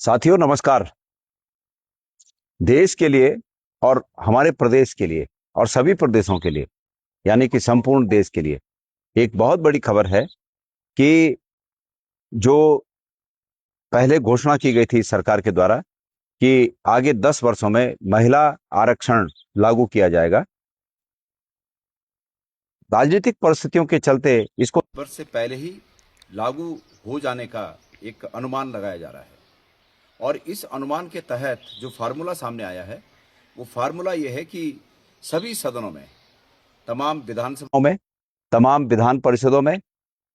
साथियों नमस्कार। देश के लिए और हमारे प्रदेश के लिए और सभी प्रदेशों के लिए यानी कि संपूर्ण देश के लिए एक बहुत बड़ी खबर है कि जो पहले घोषणा की गई थी सरकार के द्वारा कि आगे 10 वर्षों में महिला आरक्षण लागू किया जाएगा। राजनीतिक परिस्थितियों के चलते इसको वर्ष से पहले ही लागू हो जाने का एक अनुमान लगाया जा रहा है और इस अनुमान के तहत जो फार्मूला सामने आया है वो फार्मूला ये है कि सभी सदनों में, तमाम विधानसभाओं में, तमाम विधान परिषदों में,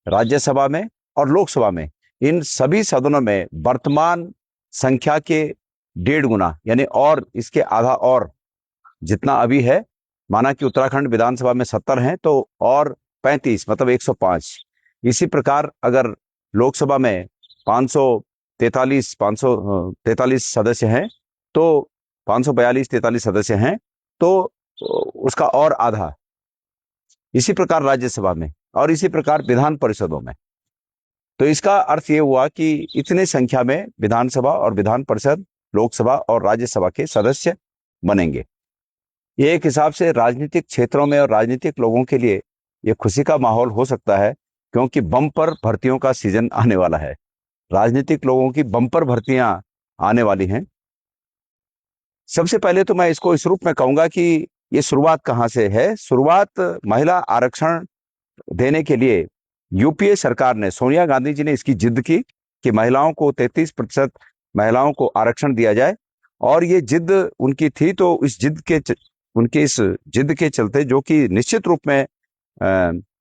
राज्यसभा में और लोकसभा में, इन सभी सदनों में वर्तमान संख्या के 1.5 गुना यानी और इसके आधा और जितना अभी है। माना कि उत्तराखंड विधानसभा में 70 हैं तो और 35 मतलब 105। इसी प्रकार अगर लोकसभा में 543 सदस्य हैं तो 542-43 सदस्य हैं तो उसका और आधा। इसी प्रकार राज्यसभा में और इसी प्रकार विधान परिषदों में। तो इसका अर्थ ये हुआ कि इतने संख्या में विधानसभा और विधान परिषद, लोकसभा और राज्यसभा के सदस्य बनेंगे। ये एक हिसाब से राजनीतिक क्षेत्रों में और राजनीतिक लोगों के लिए ये खुशी का माहौल हो सकता है, क्योंकि बम्पर भर्तियों का सीजन आने वाला है। राजनीतिक लोगों की बम्पर भर्तियां आने वाली हैं। सबसे पहले तो मैं इसको इस रूप में कहूंगा कि ये शुरुआत कहां से है। शुरुआत महिला आरक्षण देने के लिए यूपीए सरकार ने, सोनिया गांधी जी ने इसकी जिद की कि महिलाओं को 33% महिलाओं को आरक्षण दिया जाए और ये जिद उनकी थी। तो उनके इस जिद के चलते, जो कि निश्चित रूप में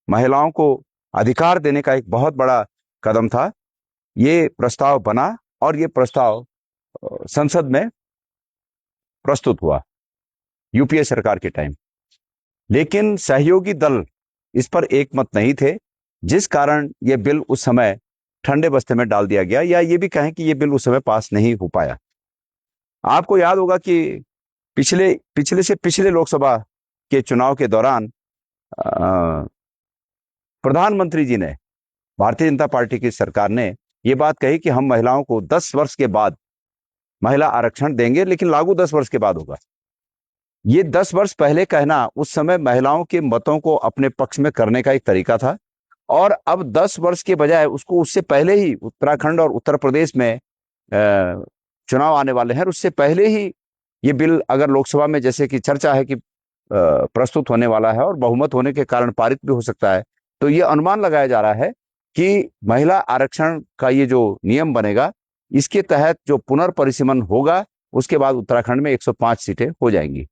महिलाओं को अधिकार देने का एक बहुत बड़ा कदम था, ये प्रस्ताव बना और ये प्रस्ताव संसद में प्रस्तुत हुआ यूपीए सरकार के टाइम। लेकिन सहयोगी दल इस पर एकमत नहीं थे, जिस कारण यह बिल उस समय ठंडे बस्ते में डाल दिया गया, या ये भी कहें कि यह बिल उस समय पास नहीं हो पाया। आपको याद होगा कि पिछले लोकसभा के चुनाव के दौरान प्रधानमंत्री जी ने, भारतीय जनता पार्टी की सरकार ने यह बात कही कि हम महिलाओं को 10 वर्ष के बाद महिला आरक्षण देंगे, लेकिन लागू 10 वर्ष के बाद होगा। ये 10 वर्ष पहले कहना उस समय महिलाओं के मतों को अपने पक्ष में करने का एक तरीका था, और अब 10 वर्ष के बजाय उसको उससे पहले ही उत्तराखंड और उत्तर प्रदेश में चुनाव आने वाले हैं, उससे पहले ही ये बिल अगर लोकसभा में जैसे कि चर्चा है कि प्रस्तुत होने वाला है और बहुमत होने के कारण पारित भी हो सकता है, तो ये अनुमान लगाया जा रहा है कि महिला आरक्षण का ये जो नियम बनेगा, इसके तहत जो पुनर्परिसीमन होगा उसके बाद उत्तराखंड में 105 सीटें हो जाएंगी।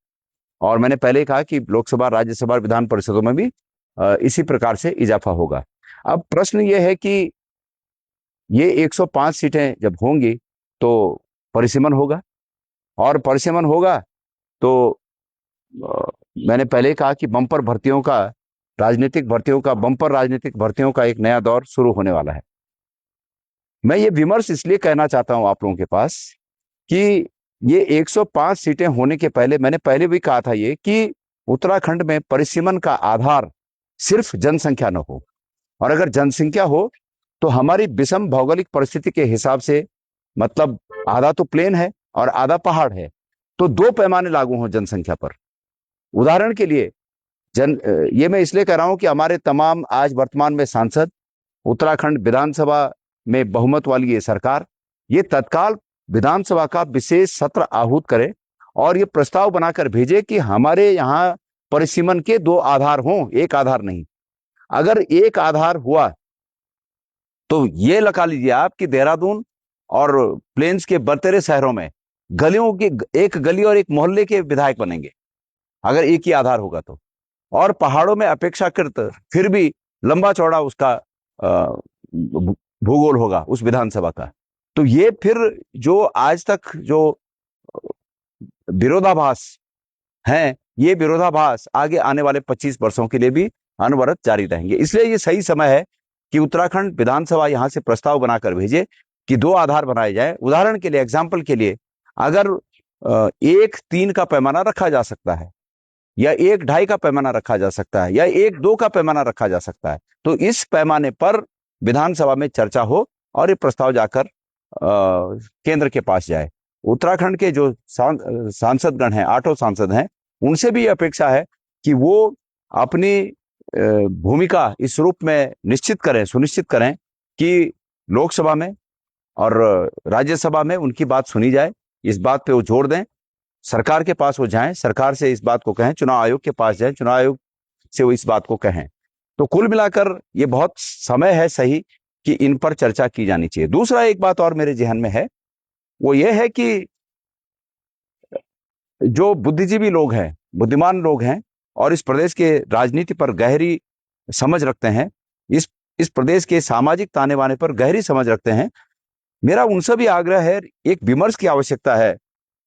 और मैंने पहले कहा कि लोकसभा, राज्यसभा, विधान परिषदों में भी इसी प्रकार से इजाफा होगा। अब प्रश्न यह है कि ये 105 सीटें जब होंगी तो परिसीमन होगा, और परिसीमन होगा तो मैंने पहले कहा कि बंपर राजनीतिक भर्तियों का एक नया दौर शुरू होने वाला है। मैं ये विमर्श इसलिए कहना चाहता हूं आप लोगों के पास कि ये 105 सीटें होने के पहले, मैंने पहले भी कहा था ये कि उत्तराखंड में परिसीमन का आधार सिर्फ जनसंख्या न हो, और अगर जनसंख्या हो तो हमारी विषम भौगोलिक परिस्थिति के हिसाब से, मतलब आधा तो प्लेन है और आधा पहाड़ है, तो 2 पैमाने लागू हों जनसंख्या पर। उदाहरण के लिए ये मैं इसलिए कह रहा हूं कि हमारे तमाम आज वर्तमान में सांसद, उत्तराखंड विधानसभा में बहुमत वाली ये सरकार, ये तत्काल विधानसभा का विशेष सत्र आहूत करे और ये प्रस्ताव बनाकर भेजे कि हमारे यहां परिसीमन के 2 आधार हों, एक आधार नहीं। अगर एक आधार हुआ तो ये लगा लीजिए आप कि देहरादून और प्लेन्स के बर्तेरे शहरों में गलियों की एक गली और एक मोहल्ले के विधायक बनेंगे, अगर एक ही आधार होगा तो। और पहाड़ों में अपेक्षाकृत फिर भी लंबा चौड़ा उसका भूगोल होगा उस विधानसभा का। तो ये फिर जो आज तक जो विरोधाभास हैं, ये विरोधाभास आगे आने वाले 25 वर्षों के लिए भी अनवरत जारी रहेंगे। इसलिए ये सही समय है कि उत्तराखंड विधानसभा यहां से प्रस्ताव बनाकर भेजे कि 2 आधार बनाए जाए। उदाहरण के लिए, एग्जाम्पल के लिए, अगर 1-3 का पैमाना रखा जा सकता है, या 1-2.5 का पैमाना रखा जा सकता है, या 1-2 का पैमाना रखा जा सकता है, तो इस पैमाने पर विधानसभा में चर्चा हो और ये प्रस्ताव जाकर केंद्र के पास जाए। उत्तराखंड के जो सांसदगण हैं, 8 सांसद हैं, उनसे भी अपेक्षा है कि वो अपनी भूमिका इस रूप में निश्चित करें, सुनिश्चित करें कि लोकसभा में और राज्यसभा में उनकी बात सुनी जाए। इस बात पे वो जोर दें, सरकार के पास वो जाएं, सरकार से इस बात को कहें, चुनाव आयोग के पास जाएं, चुनाव आयोग से वो इस बात को कहें। तो कुल मिलाकर ये बहुत समय है सही कि इन पर चर्चा की जानी चाहिए। दूसरा एक बात और मेरे जहन में है, वो ये है कि जो बुद्धिजीवी लोग हैं, बुद्धिमान लोग हैं और इस प्रदेश के राजनीति पर गहरी समझ रखते हैं, इस प्रदेश के सामाजिक ताने बाने पर गहरी समझ रखते हैं, मेरा उनसे भी आग्रह है, एक विमर्श की आवश्यकता है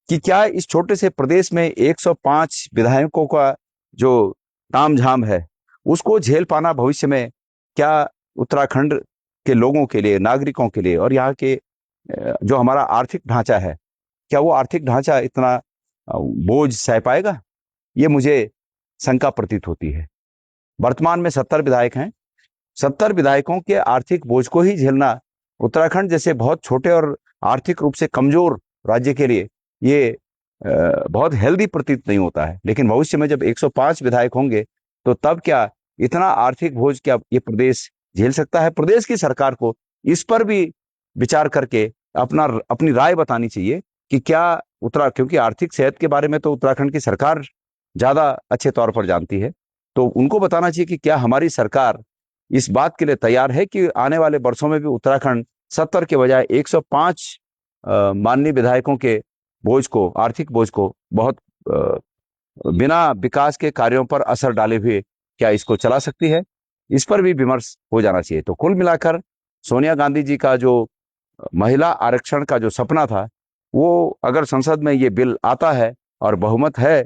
कि क्या इस छोटे से प्रदेश में 105 विधायकों का जो तामझाम है, उसको झेल पाना भविष्य में क्या उत्तराखंड के लोगों के लिए, नागरिकों के लिए और यहाँ के जो हमारा आर्थिक ढांचा है, क्या वो आर्थिक ढांचा इतना बोझ सह पाएगा? ये मुझे शंका प्रतीत होती है। वर्तमान में 70 विधायक हैं। 70 विधायकों के आर्थिक बोझ को ही झेलना उत्तराखंड जैसे बहुत छोटे और आर्थिक रूप से कमजोर राज्य के लिए ये बहुत हेल्दी प्रतीत नहीं होता है। लेकिन भविष्य में जब 105 विधायक होंगे तो तब क्या इतना आर्थिक बोझ क्या ये प्रदेश झेल सकता है? प्रदेश की सरकार को इस पर भी विचार करके अपनी राय बतानी चाहिए कि क्या क्योंकि आर्थिक सेहत के बारे में तो उत्तराखंड की सरकार ज्यादा अच्छे तौर पर जानती है, तो उनको बताना चाहिए कि क्या हमारी सरकार इस बात के लिए तैयार है कि आने वाले वर्षों में भी उत्तराखंड 70 के बजाय 105 माननीय विधायकों के बोझ को, आर्थिक बोझ को बहुत बिना विकास के कार्यों पर असर डाले हुए क्या इसको चला सकती है? इस पर भी विमर्श हो जाना चाहिए। तो कुल मिलाकर सोनिया गांधी जी का जो महिला आरक्षण का जो सपना था, वो अगर संसद में ये बिल आता है और बहुमत है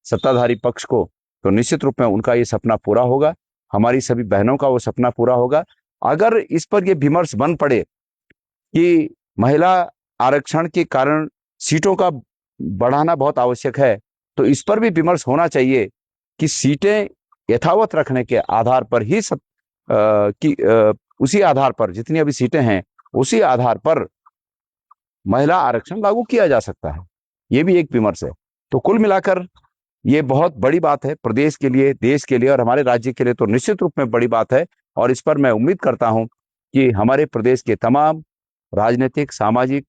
सत्ताधारी पक्ष को, तो निश्चित रूप में उनका ये सपना पूरा होगा, हमारी सभी बहनों का वो सपना पूरा होगा। अगर इस पर ये विमर्श बन पड़े कि महिला आरक्षण के कारण सीटों का बढ़ाना बहुत आवश्यक है, तो इस पर भी विमर्श होना चाहिए कि सीटें यथावत रखने के आधार पर ही उसी आधार पर जितनी अभी सीटें हैं उसी आधार पर महिला आरक्षण लागू किया जा सकता है। ये भी एक विमर्श है। तो कुल मिलाकर ये बहुत बड़ी बात है प्रदेश के लिए, देश के लिए और हमारे राज्य के लिए तो निश्चित रूप में बड़ी बात है। और इस पर मैं उम्मीद करता हूं कि हमारे प्रदेश के तमाम राजनीतिक, सामाजिक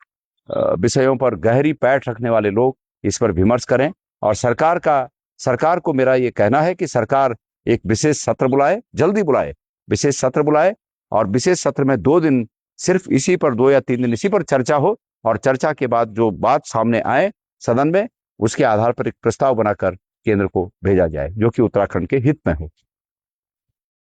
विषयों पर गहरी पैठ रखने वाले लोग इस पर विमर्श करें। और सरकार को मेरा ये कहना है कि सरकार एक विशेष सत्र बुलाए, जल्दी बुलाए, विशेष सत्र बुलाए और विशेष सत्र में 2 दिन सिर्फ इसी पर, 2 या 3 दिन इसी पर चर्चा हो और चर्चा के बाद जो बात सामने आए सदन में, उसके आधार पर एक प्रस्ताव बनाकर केंद्र को भेजा जाए जो कि उत्तराखंड के हित में हो।